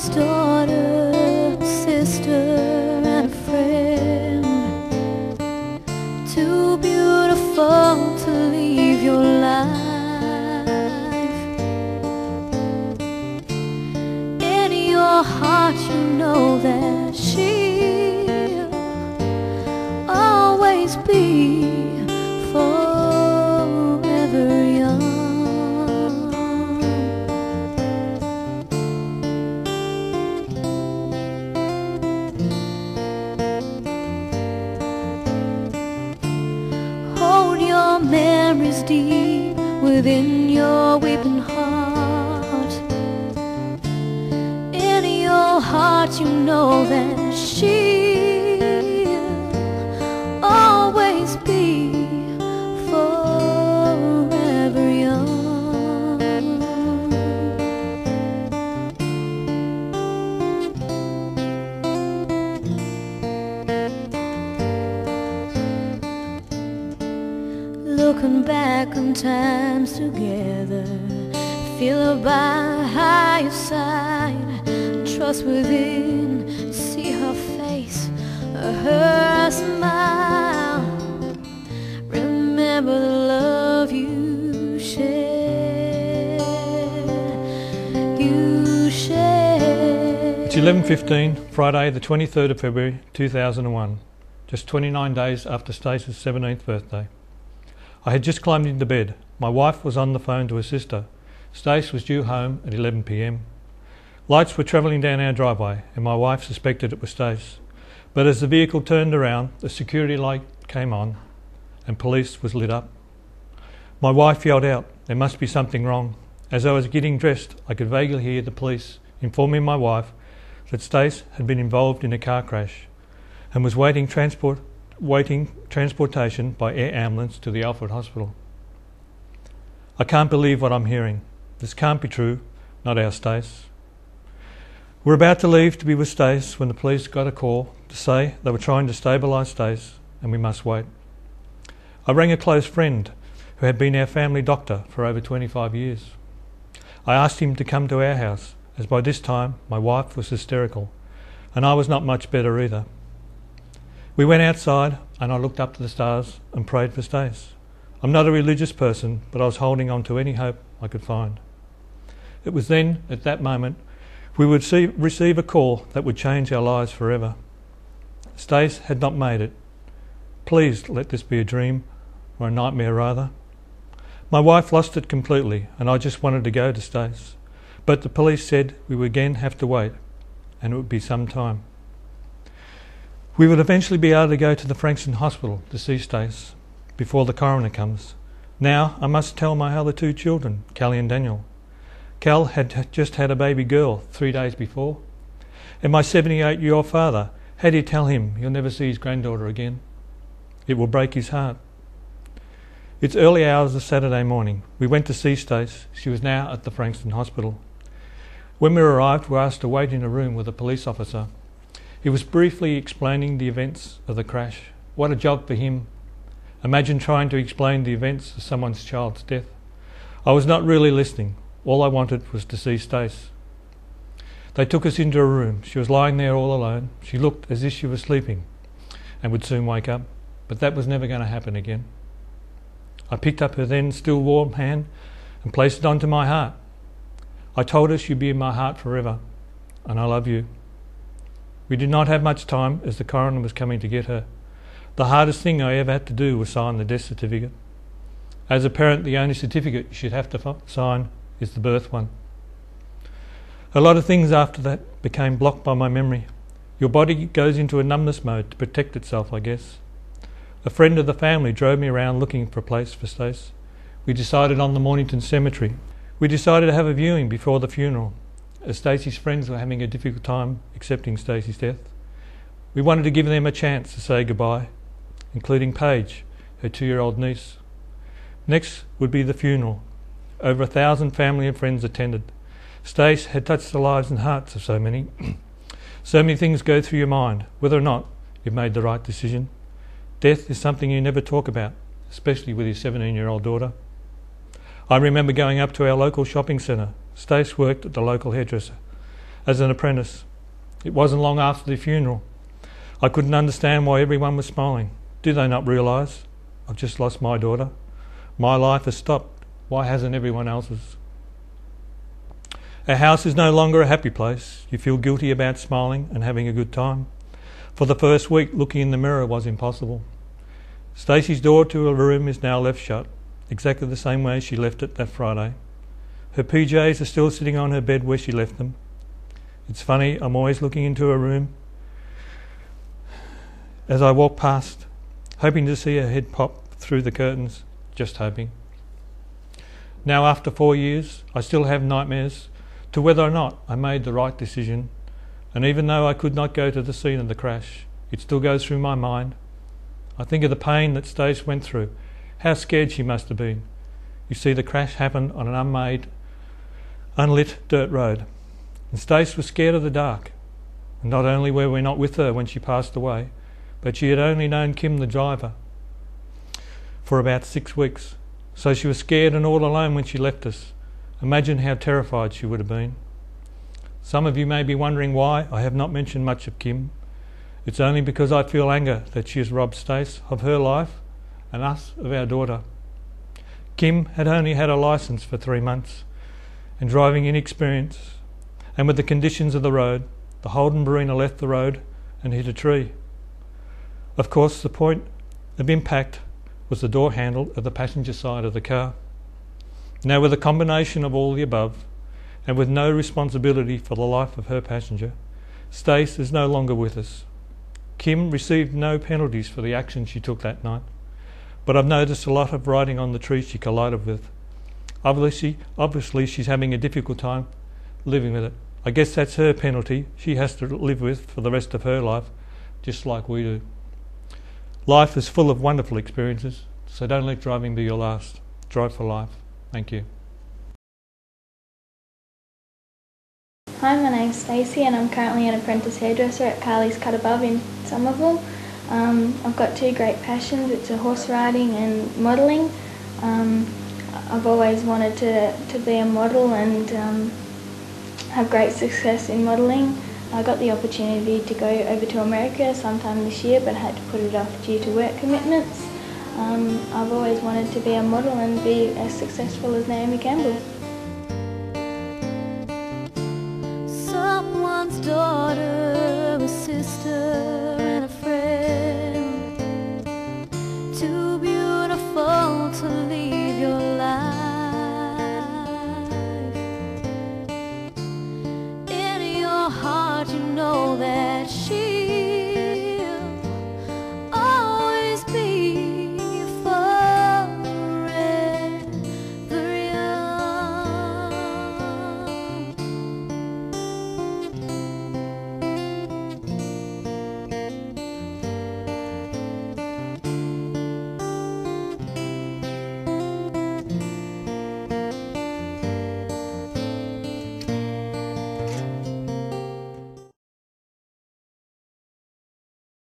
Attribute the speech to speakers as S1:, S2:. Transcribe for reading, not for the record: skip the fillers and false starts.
S1: mother's daughter, sister and a friend. Too beautiful to leave your life. In your heart you know that she'll always be forever young. Hold your memories deep within your weeping heart. In your heart you know that she'll always be forever young. Looking back on times together, feel by your side, trust within, see her face, her smile. Remember the love you shared,
S2: It's 11:15, Friday the 23rd of February 2001, just 29 days after Stace's 17th birthday. I had just climbed into bed. My wife was on the phone to her sister. Stace was due home at 11 p.m. Lights were travelling down our driveway and my wife suspected it was Stace. But as the vehicle turned around, the security light came on and police was lit up. My wife yelled out, "There must be something wrong." As I was getting dressed, I could vaguely hear the police informing my wife that Stace had been involved in a car crash and was waiting transportation by air ambulance to the Alfred Hospital. I can't believe what I'm hearing. This can't be true, not our Stace. We're about to leave to be with Stace when the police got a call to say they were trying to stabilise Stace and we must wait. I rang a close friend who had been our family doctor for over 25 years. I asked him to come to our house, as by this time my wife was hysterical and I was not much better either. We went outside and I looked up to the stars and prayed for Stace. I'm not a religious person, but I was holding on to any hope I could find. It was then, at that moment, we would receive a call that would change our lives forever. Stace had not made it. Please let this be a dream, or a nightmare rather. My wife lost it completely and I just wanted to go to Stace. But the police said we would again have to wait and it would be some time. We would eventually be able to go to the Frankston Hospital to see Stace before the coroner comes. Now I must tell my other two children, Callie and Daniel. Cal had just had a baby girl 3 days before. And my 78-year-old father, how do you tell him he'll never see his granddaughter again? It will break his heart. It's early hours of Saturday morning. We went to see Stace. She was now at the Frankston Hospital. When we arrived, we were asked to wait in a room with a police officer. He was briefly explaining the events of the crash. What a job for him. Imagine trying to explain the events of someone's child's death. I was not really listening. All I wanted was to see Stace. They took us into a room. She was lying there all alone. She looked as if she was sleeping and would soon wake up, but that was never going to happen again. I picked up her then still warm hand and placed it onto my heart. I told her she'd be in my heart forever, and I love you. We did not have much time as the coroner was coming to get her. The hardest thing I ever had to do was sign the death certificate. As a parent, the only certificate you should have to sign is the birth one. A lot of things after that became blocked by my memory. Your body goes into a numbness mode to protect itself, I guess. A friend of the family drove me around looking for a place for Stace. We decided on the Mornington Cemetery. We decided to have a viewing before the funeral, as Stacey's friends were having a difficult time accepting Stacey's death. We wanted to give them a chance to say goodbye, including Paige, her 2-year-old niece. Next would be the funeral. Over 1,000 family and friends attended. Stace had touched the lives and hearts of so many. So many things go through your mind, whether or not you've made the right decision. Death is something you never talk about, especially with your 17-year-old daughter. I remember going up to our local shopping centre. Stace worked at the local hairdresser. as an apprentice. It wasn't long after the funeral. I couldn't understand why everyone was smiling. Do they not realise I've just lost my daughter? My life has stopped. Why hasn't everyone else's? Our house is no longer a happy place. You feel guilty about smiling and having a good time. For the first week, looking in the mirror was impossible. Stacey's door to her room is now left shut, exactly the same way she left it that Friday. Her PJs are still sitting on her bed where she left them. It's funny, I'm always looking into her room as I walk past, hoping to see her head pop through the curtains, just hoping. Now, after 4 years, I still have nightmares to whether or not I made the right decision, and even though I could not go to the scene of the crash, it still goes through my mind. I think of the pain that Stace went through, how scared she must have been. You see, the crash happened on an unmade, unlit dirt road, and Stace was scared of the dark. And not only were we not with her when she passed away, but she had only known Kim, the driver, for about 6 weeks. So she was scared and all alone when she left us. Imagine how terrified she would have been. Some of you may be wondering why I have not mentioned much of Kim. It's only because I feel anger that she has robbed Stace of her life and us of our daughter. Kim had only had a licence for 3 months and driving inexperience, and with the conditions of the road, the Holden Barina left the road and hit a tree. Of course, the point of impact was the door handle at the passenger side of the car. Now, with a combination of all the above, and with no responsibility for the life of her passenger, Stace is no longer with us. Kim received no penalties for the action she took that night, but I've noticed a lot of writing on the tree she collided with. Obviously she's having a difficult time living with it. I guess that's her penalty she has to live with for the rest of her life, just like we do. Life is full of wonderful experiences, so don't let driving be your last. Drive for life. Thank you.
S3: Hi, my name's Stacey and I'm currently an apprentice hairdresser at Carly's Cut Above in Somerville. I've got 2 great passions, it's horse riding and modelling. I've always wanted to be a model and have great success in modelling. I got the opportunity to go over to America sometime this year but had to put it off due to work commitments. I've always wanted to be a model and be as successful as Naomi Campbell.
S1: Someone's daughter